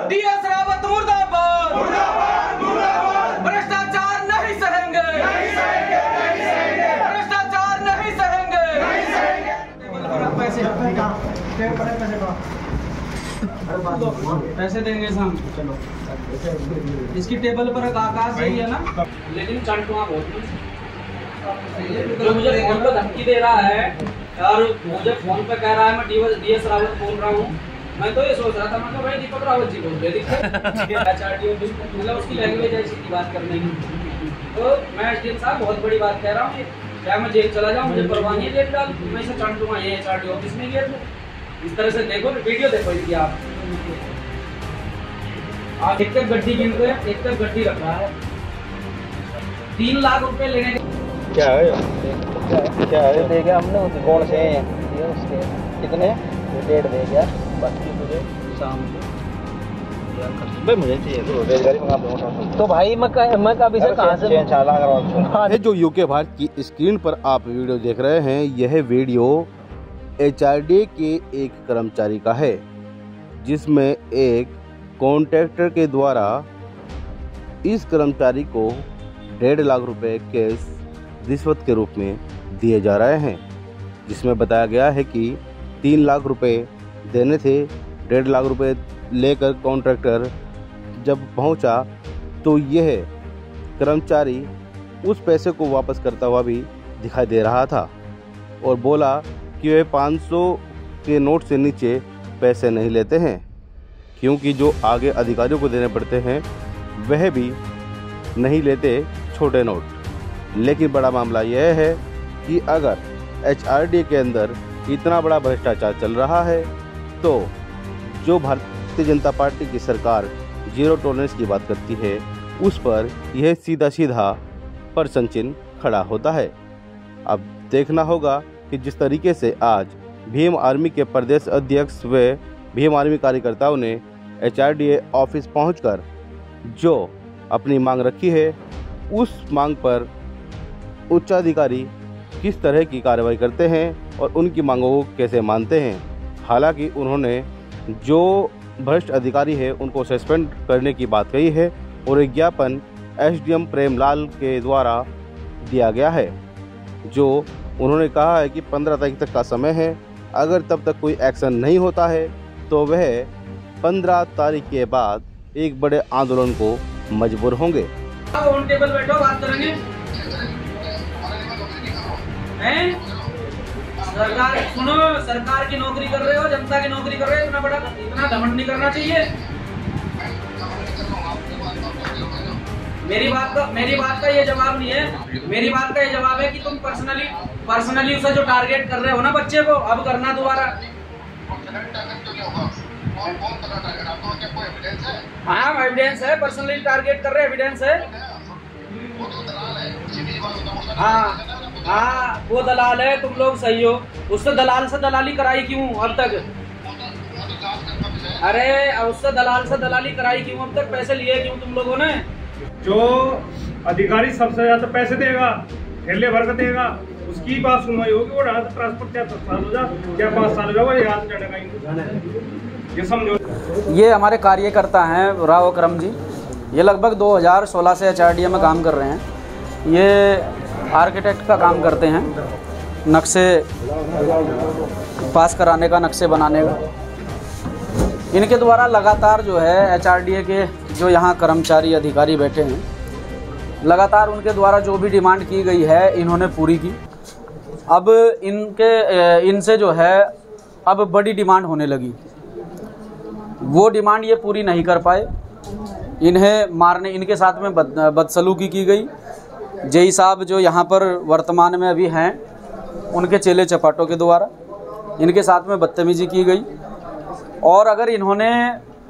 DS Rawat मुर्दाबाद, भ्रष्टाचार नहीं सहेंगे, भ्रष्टाचार नहीं सहेंगे। पैसे देंगे हम, चलो इसकी टेबल पर आकाश यही है ना। लेकिन चंटुआ बहुत जो मुझे फोन पे धमकी दे रहा है और मुझे फोन पे कह रहा है मैं डीएस रावत बोल रहा हूँ। मैं तो ये सोच रहा था, मैं भाई दीपक रावत जी बोल रहे मतलब उसकी लैंग्वेज है इसी की बात करने की। तो मैं एसडीएम साहब बहुत बड़ी बात कह रहा हूँ, क्या मैं जेल चला जाऊँ, मुझे परवाह नहीं है जेल डाल, मैं इसे चंटुआ ये एचआरडी ऑफिस में गया था। इस तरह से देखो वीडियो देखो इसकी आप एक तक गड्डी गिन रहे हैं, एक तक गड्डी रख रहा है। 3 लाख रुपए लेने के क्या है दे गया हमने, कौन से हैं उसके कितने 1.5 दे गया, बाकी मुझे शाम को भाई मुझे चाहिए तो रोजगारी मंगा दूंगा। तो भाई मैं कभी से कहाँ से ये जो यूके भारत की स्क्रीन पर आप वीडियो देख रहे हैं, यह वीडियो एचआरडी के एक कर्मचारी का है, जिसमें एक कॉन्ट्रैक्टर के द्वारा इस कर्मचारी को 1.5 लाख रुपए कैश रिश्वत के रूप में दिए जा रहे हैं, जिसमें बताया गया है कि 3 लाख रुपए देने थे। 1.5 लाख रुपए लेकर कॉन्ट्रैक्टर जब पहुंचा तो यह कर्मचारी उस पैसे को वापस करता हुआ भी दिखाई दे रहा था और बोला कि वे 500 के नोट से नीचे पैसे नहीं लेते हैं, क्योंकि जो आगे अधिकारियों को देने पड़ते हैं वह भी नहीं लेते छोटे नोट। लेकिन बड़ा मामला यह है कि अगर एचआरडी के अंदर इतना बड़ा भ्रष्टाचार चल रहा है तो जो भारतीय जनता पार्टी की सरकार जीरो टॉलरेंस की बात करती है, उस पर यह सीधा सीधा प्रश्न चिन्ह खड़ा होता है। अब देखना होगा कि जिस तरीके से आज भीम आर्मी के प्रदेश अध्यक्ष व भीम आर्मी कार्यकर्ताओं ने एचआरडीए ऑफिस पहुंचकर जो अपनी मांग रखी है, उस मांग पर उच्चाधिकारी किस तरह की कार्रवाई करते हैं और उनकी मांगों को कैसे मानते हैं। हालांकि उन्होंने जो भ्रष्ट अधिकारी है उनको सस्पेंड करने की बात कही है और एक ज्ञापन एसडीएम प्रेमलाल के द्वारा दिया गया है, जो उन्होंने कहा है कि 15 तारीख तक का समय है। अगर तब तक कोई एक्शन नहीं होता है तो वह 15 तारीख के बाद एक बड़े आंदोलन को मजबूर होंगे। ऑन टेबल बैठो, बात करेंगे। सरकार सुनो, सरकार की नौकरी कर रहे हो, जनता की नौकरी कर रहे हो, इतना घमंड नहीं करना चाहिए। मेरी बात का ये जवाब नहीं है। मेरी बात का ये जवाब है कि तुम पर्सनली उसे जो टारगेट कर रहे हो ना बच्चे को, अब करना दोबारा। हाँ एविडेंस है, पर्सनली टारगेट कर रहे, एविडेंस है। हाँ वो दलाल है, तुम लोग सही हो। उससे दलाल से दलाली कराई क्यों अब तक? अरे उससे दलाल से दलाली कराई क्यों अब तक? पैसे लिए क्यों तुम लोगों ने? जो अधिकारी सबसे ज्यादा पैसे देगा, ठेले भर कर देगा, उसकी बात सुनवाई होगी। वो ट्रांसफर क्या 10 साल हो जा क्या 5 साल हो जाए, वो याद चढ़ेगा। ये समझो। ये हमारे कार्यकर्ता हैं राव करम जी, ये लगभग 2016 से एचआरडीए में काम कर रहे हैं। ये आर्किटेक्ट का काम करते हैं, नक्शे पास कराने का, नक्शे बनाने का। इनके द्वारा लगातार जो है एचआरडीए के जो यहाँ कर्मचारी अधिकारी बैठे हैं, लगातार उनके द्वारा जो भी डिमांड की गई है इन्होंने पूरी की। अब इनसे जो है अब बड़ी डिमांड होने लगी। वो डिमांड ये पूरी नहीं कर पाए, इन्हें मारने, इनके साथ में बदसलूकी की गई। जेई साहब जो यहाँ पर वर्तमान में अभी हैं, उनके चेले चपाटों के द्वारा इनके साथ में बदतमीजी की गई। और अगर इन्होंने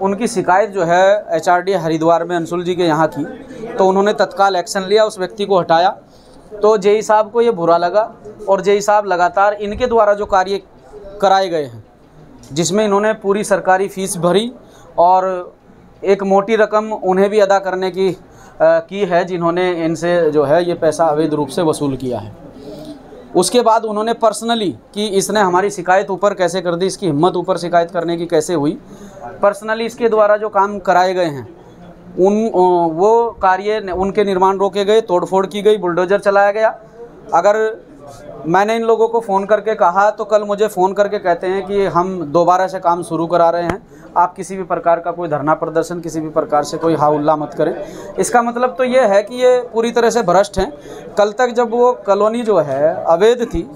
उनकी शिकायत जो है एचआरडीए हरिद्वार में अंशुल जी के यहाँ की, तो उन्होंने तत्काल एक्शन लिया, उस व्यक्ति को हटाया। तो जेई साहब को ये बुरा लगा और जेई साहब लगातार इनके द्वारा जो कार्य कराए गए हैं, जिसमें इन्होंने पूरी सरकारी फीस भरी और एक मोटी रकम उन्हें भी अदा करने की है, जिन्होंने इनसे जो है ये पैसा अवैध रूप से वसूल किया है। उसके बाद उन्होंने पर्सनली कि इसने हमारी शिकायत ऊपर कैसे कर दी, इसकी हिम्मत ऊपर शिकायत करने की कैसे हुई, पर्सनली इसके द्वारा जो काम कराए गए हैं वो कार्य उनके निर्माण रोके गए, तोड़फोड़ की गई, बुलडोज़र चलाया गया। अगर मैंने इन लोगों को फ़ोन करके कहा तो कल मुझे फ़ोन करके कहते हैं कि हम दोबारा से काम शुरू करा रहे हैं, आप किसी भी प्रकार का कोई धरना प्रदर्शन, किसी भी प्रकार से कोई हाउल्ला मत करें। इसका मतलब तो ये है कि ये पूरी तरह से भ्रष्ट हैं। कल तक जब वो कॉलोनी जो है अवैध थी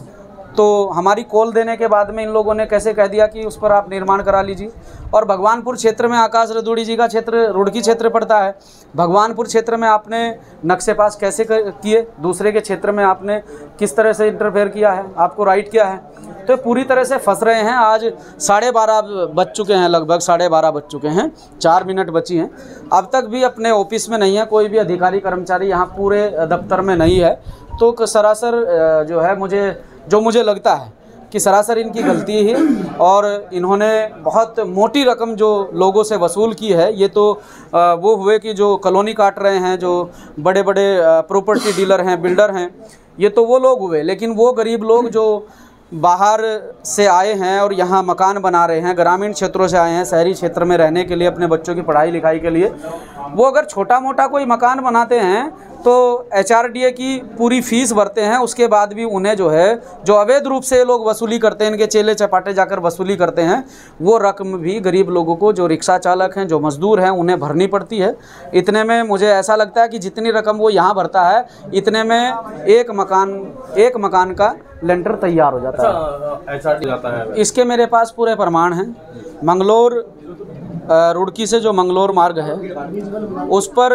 तो हमारी कॉल देने के बाद में इन लोगों ने कैसे कह दिया कि उस पर आप निर्माण करा लीजिए। और भगवानपुर क्षेत्र में आकाश रदौड़ी जी का क्षेत्र रुड़की क्षेत्र पड़ता है। भगवानपुर क्षेत्र में आपने नक्शे पास कैसे किए, दूसरे के क्षेत्र में आपने किस तरह से इंटरफेयर किया है, आपको राइट किया है, तो पूरी तरह से फंस रहे हैं। आज 12:30 बज चुके हैं, लगभग 12:30 बज चुके हैं, 4 मिनट बची हैं, अब तक भी अपने ऑफिस में नहीं है, कोई भी अधिकारी कर्मचारी यहाँ पूरे दफ्तर में नहीं है। तो सरासर जो है मुझे लगता है कि सरासर इनकी गलती है और इन्होंने बहुत मोटी रकम जो लोगों से वसूल की है। ये तो वो हुए कि जो कॉलोनी काट रहे हैं, जो बड़े बड़े प्रॉपर्टी डीलर हैं, बिल्डर हैं, ये तो वो लोग हुए, लेकिन वो गरीब लोग जो बाहर से आए हैं और यहाँ मकान बना रहे हैं, ग्रामीण क्षेत्रों से आए हैं शहरी क्षेत्र में रहने के लिए, अपने बच्चों की पढ़ाई लिखाई के लिए, वो अगर छोटा मोटा कोई मकान बनाते हैं तो HRDA की पूरी फीस भरते हैं, उसके बाद भी उन्हें जो है जो अवैध रूप से लोग वसूली करते हैं, इनके चेले चपाटे जाकर वसूली करते हैं, वो रकम भी गरीब लोगों को, जो रिक्शा चालक हैं, जो मजदूर हैं, उन्हें भरनी पड़ती है। इतने में मुझे ऐसा लगता है कि जितनी रकम वो यहाँ भरता है, इतने में एक मकान का लेंटर तैयार हो जाता है। जाता है। इसके मेरे पास पूरे प्रमाण हैं। मंगलोर रुड़की से जो मंगलोर मार्ग है उस पर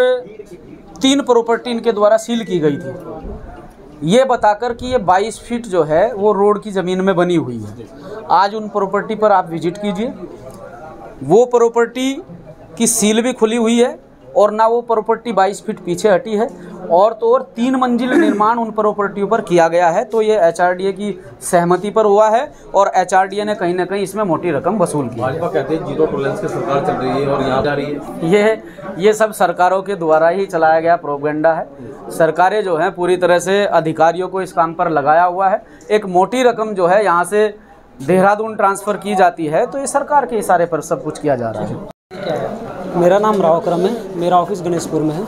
3 प्रॉपर्टी इनके द्वारा सील की गई थी, ये बताकर कि ये 22 फीट जो है वो रोड की ज़मीन में बनी हुई है। आज उन प्रॉपर्टी पर आप विजिट कीजिए, वो प्रॉपर्टी की सील भी खुली हुई है और ना वो प्रॉपर्टी 22 फीट पीछे हटी है, और तो और 3 मंजिल निर्माण उन प्रॉपर्टियों पर किया गया है। तो ये HRDA की सहमति पर हुआ है और HRDA ने कहीं ना कहीं इसमें मोटी रकम वसूल की। भाजपा कहते हैं जीरो टॉलरेंस की सरकार चल रही है और यहाँ जा रही है। ये सब सरकारों के द्वारा ही चलाया गया प्रोपेगेंडा है। सरकारें जो हैं पूरी तरह से अधिकारियों को इस काम पर लगाया हुआ है। एक मोटी रकम जो है यहाँ से देहरादून ट्रांसफ़र की जाती है, तो ये सरकार के इशारे पर सब कुछ किया जा रहा है। मेरा नाम राव करम है, मेरा ऑफिस गणेशपुर में है।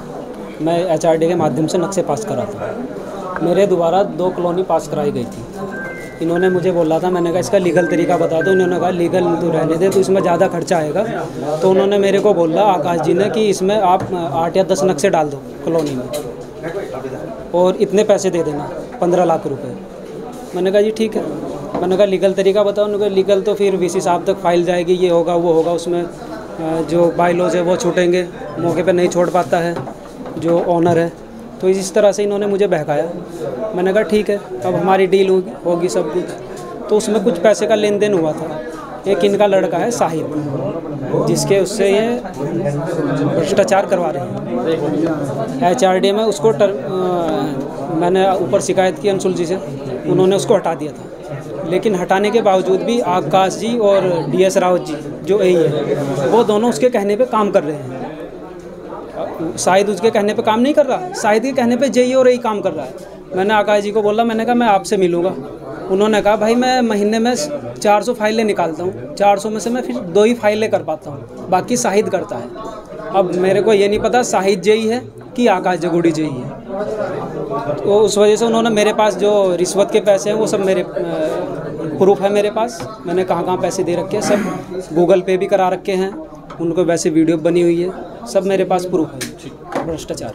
मैं HRDA के माध्यम से नक्शे पास कराता हूँ। मेरे द्वारा 2 कॉलोनी पास कराई गई थी। इन्होंने मुझे बोला था, मैंने कहा इसका लीगल तरीका बता दो। इन्होंने कहा लीगल तो रहने दे, तो इसमें ज़्यादा खर्चा आएगा। तो उन्होंने मेरे को बोला, आकाश जी ने, कि इसमें आप 8 या 10 नक्शे डाल दो कॉलोनी में और इतने पैसे दे देना, 15 लाख रुपये। मैंने कहा जी ठीक है। मैंने कहा लीगल तरीका बताओ। उन्होंने कहा लीगल तो फिर VC साहब तक फाइल जाएगी, ये होगा वो होगा, उसमें जो बायलॉज है वो छूटेंगे, मौके पे नहीं छोड़ पाता है जो ऑनर है। तो इस तरह से इन्होंने मुझे बहकाया। मैंने कहा ठीक है, अब हमारी डील होगी सब कुछ। तो उसमें कुछ पैसे का लेन देन हुआ था। एक इनका लड़का है साहिद, जिसके उससे ये भ्रष्टाचार करवा रहे हैं। HRDA में उसको मैंने ऊपर शिकायत की अंशुल जी से, उन्होंने उसको हटा दिया था। लेकिन हटाने के बावजूद भी आकाश जी और DS रावत जी जो AE है, वो दोनों उसके कहने पे काम कर रहे हैं। शाहिद उसके कहने पे काम नहीं कर रहा, शाहिद के कहने पे JE और AE काम कर रहा है। मैंने आकाश जी को बोला, मैंने कहा मैं आपसे मिलूँगा। उन्होंने कहा भाई मैं महीने में 400 फाइलें निकालता हूँ, 400 में से मैं फिर 2 ही फाइलें कर पाता हूँ, बाकी शाहिद करता है। अब मेरे को ये नहीं पता शाहिद JE है कि आकाश जगोड़ी JE है। तो उस वजह से उन्होंने मेरे पास जो रिश्वत के पैसे हैं वो सब मेरे प्रूफ है मेरे पास। मैंने कहाँ पैसे दे रखे हैं, सब गूगल पे भी करा रखे हैं, उनको वैसे वीडियो बनी हुई है, सब मेरे पास प्रूफ है भ्रष्टाचार।